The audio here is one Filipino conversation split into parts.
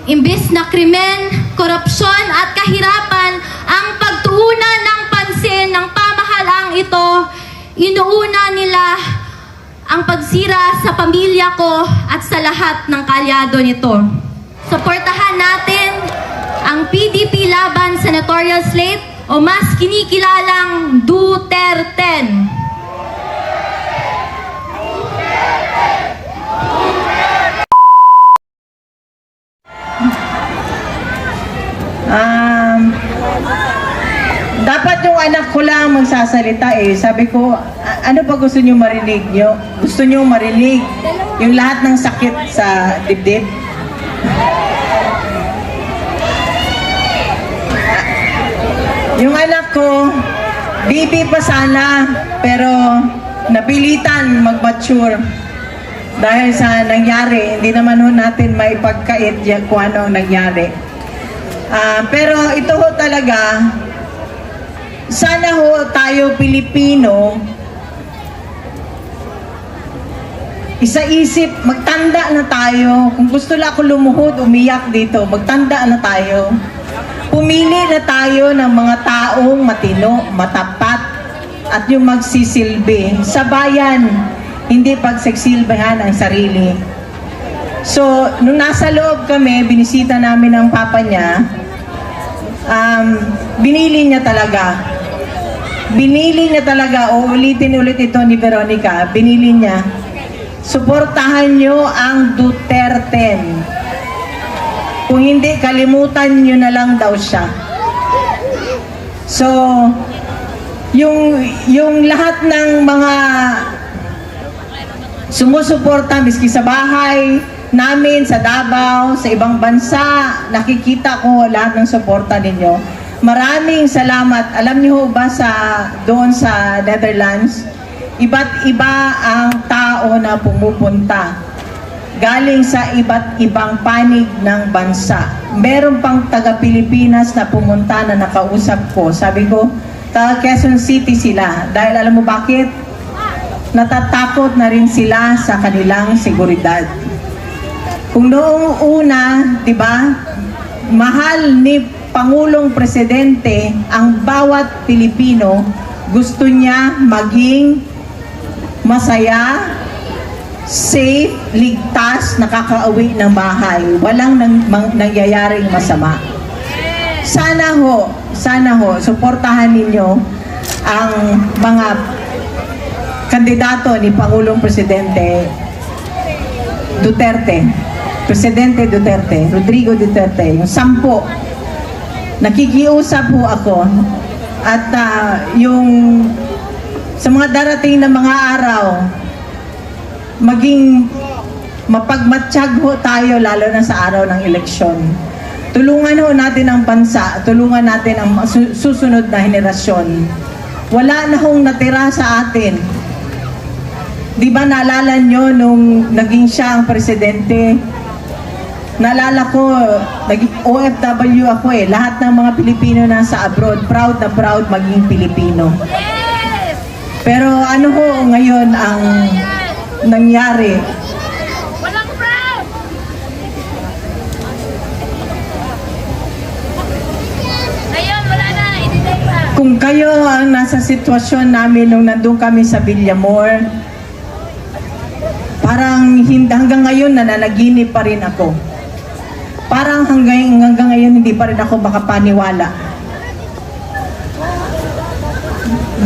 Imbis na krimen, korupsyon at kahirapan ang pagtuunan ng pansin ng pamahalaang ito, inuuna nila ang pagsira sa pamilya ko at sa lahat ng kalyado nito. Suportahan natin ang PDP laban sa notorious slate o mas kinikilalang Duterte. Dapat yung anak ko lang magsasalita eh. Sabi ko, ano pa gusto nyo marinig nyo? Gusto nyo marinig yung lahat ng sakit sa dibdib? Yung anak ko, baby pa sana, pero napilitan mag-mature. Dahil sa nangyari, hindi naman ho natin may pagkait kung ano ang nangyari. Pero ito ho talaga, sana ho tayo Pilipino, isa-isip, magtanda na tayo. Kung gusto lang ako lumuhod, umiyak dito, magtanda na tayo. Pumili na tayo ng mga taong matino, matapat, at yung magsisilbi sa bayan, hindi pagsisilbihan ang sarili. So, nung nasa loob kami, binisita namin ang papa niya, binili niya talaga. Binili niya talaga, o ulitin ulit ito ni Veronica, binili niya, suportahan niyo ang Duterte. Kung hindi, kalimutan niyo na lang daw siya. So, yung lahat ng mga sumusuporta, miski sa bahay namin, sa Davao, sa ibang bansa, nakikita ko lahat ng suporta ninyo. Maraming salamat. Alam niyo ba doon sa Netherlands, iba't iba ang tao na pumupunta. Galing sa iba't ibang panig ng bansa. Meron pang taga-Pilipinas na pumunta na nakausap ko. Sabi ko, taga Quezon City sila. Dahil alam mo bakit? Natatakot na rin sila sa kanilang seguridad. Kung noong una, di ba, mahal ni Pangulong Presidente ang bawat Pilipino, gusto niya maging masaya, safe, ligtas, nakakauwi ng bahay. Walang nangyayaring masama. Sana ho, suportahan ninyo ang mga kandidato ni Pangulong Presidente Duterte. Presidente Duterte, Rodrigo Duterte, yung 10. Nakikiusap po ako at yung sa mga darating na mga araw, maging mapagmatsyag ho tayo lalo na sa araw ng eleksyon. Tulungan ho natin ang bansa, tulungan natin ang susunod na henerasyon. Wala na hong natira sa atin. Di ba naalala nyo nung naging siya ang presidente? Naalala ko, naging OFW ako eh. Lahat ng mga Pilipino nasa abroad, proud na proud maging Pilipino. Pero ano ho ngayon ang nangyari? Walang proud! Ngayon, wala na, i-delay pa. Kung kayo ang nasa sitwasyon namin nung nandun kami sa Villamor, parang hanggang ngayon nananaginip pa rin ako. Parang hanggang ngayon hindi pa rin ako makapaniwala.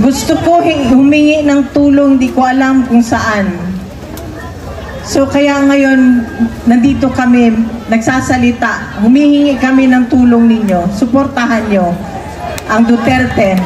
Gusto ko humingi ng tulong, di ko alam kung saan. So kaya ngayon, nandito kami, nagsasalita, humihingi kami ng tulong ninyo, suportahan nyo ang Duterte.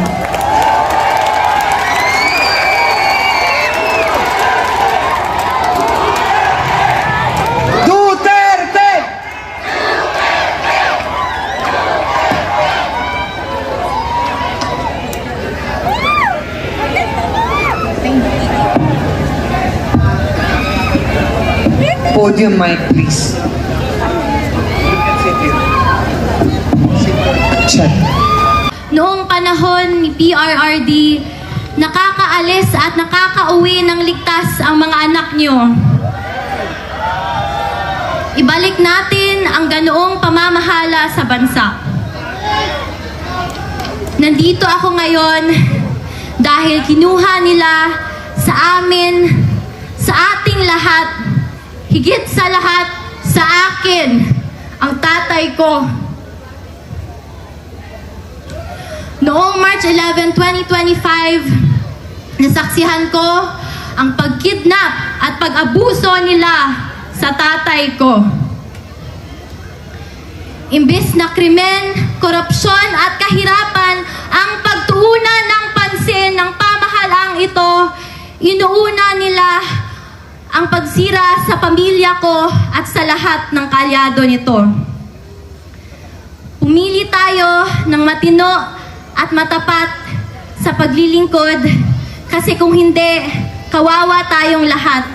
Podium mic, please. Check. Noong panahon ni PRRD, nakakaalis at nakakauwi ng ligtas ang mga anak nyo. Ibalik natin ang ganoong pamamahala sa bansa. Nandito ako ngayon dahil kinuha nila sa amin, sa ating lahat, higit sa lahat, sa akin, ang tatay ko. Noong March 11, 2025, nasaksihan ko ang pagkidnap at pag-abuso nila sa tatay ko. Imbis na krimen, korupsyon at kahirapan ang pagtuunan ng pansin ng pamahalaang ito, inuuna nila ang pagsira sa pamilya ko at sa lahat ng kalyado nito. Pumili tayo ng matino at matapat sa paglilingkod kasi kung hindi, kawawa tayong lahat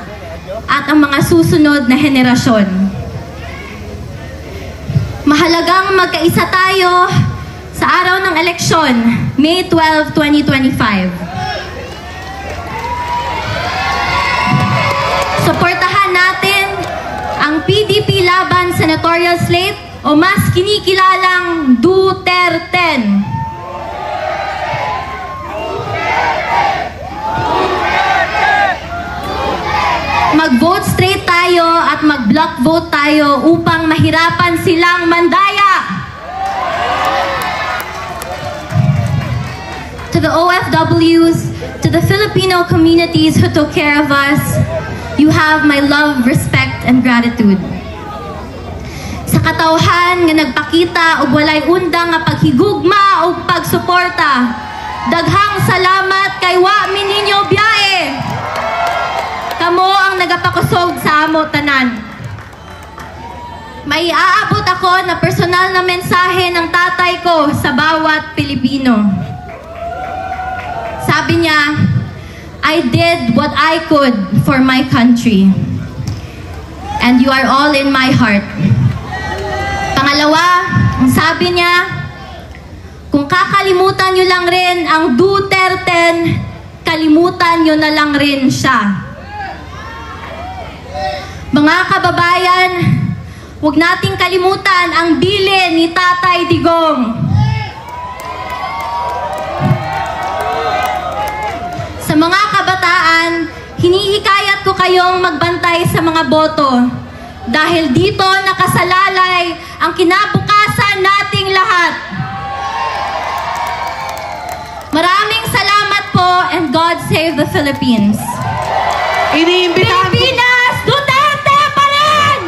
at ang mga susunod na henerasyon. Mahalagang magkaisa tayo sa araw ng eleksyon, May 12, 2025. Suportahan natin ang PDP Laban Senatorial Slate o mas kinikilalang Duterte. Mag-vote straight tayo at mag-block vote tayo upang mahirapan silang mandaya. To the OFWs, to the Filipino communities who took care of us, you have my love, respect, and gratitude. Sa katawhan nga nagpakita og walay undang nga paghigugma o pagsuporta, daghang salamat kay wa mininyo biyae. Kamo ang nagapakusog sa amo tanan. May aabot ako na personal na mensahe ng tatay ko sa bawat Pilipino. Sabi niya, I did what I could for my country. And you are all in my heart. Pangalawa, ang sabi niya, kung kakalimutan niyo lang rin ang Duterte, kalimutan niyo na lang rin siya. Mga kababayan, huwag nating kalimutan ang bilin ni Tatay Digong. Sa mga kabataan, hinihikayat ko kayong magbantay sa mga boto dahil dito nakasalalay ang kinabukasan nating lahat. Maraming salamat po and God save the Philippines. Iniimbitahan ko... Pilipinas, Duterte pa rin!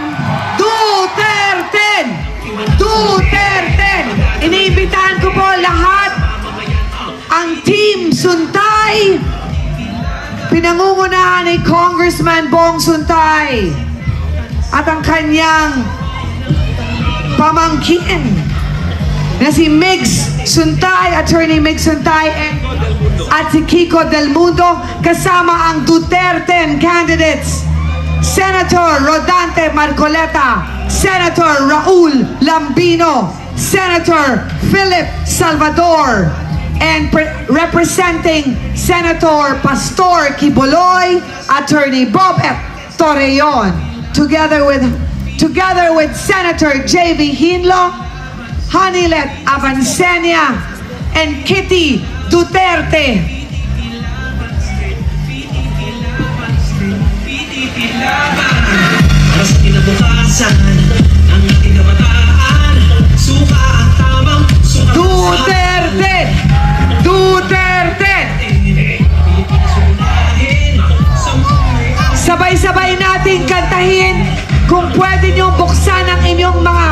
Duterte! Duterte! Iniimbitahan ko po lahat ang Team Suntay, pinangungunahan ni Congressman Bong Suntay at ang kanyang pamangkin na si Migs Suntay, Attorney Migs Suntay at si Kiko Del Mundo, kasama ang Duterte candidates, Senator Rodante Marcoleta, Senator Raul Lambino, Senator Philip Salvador, and representing Senator Pastor Quiboloy, Attorney Bobet Torreon, together with Senator J.B. Hinlo, Hanilet Avancenia, and Kitty Duterte. Para sa kinabukasan ng ating kabataan, suka ang tamang suka. Duterte! Duterte! Sabay-sabay nating kantahin. Kung pwede niyong buksan ang inyong mga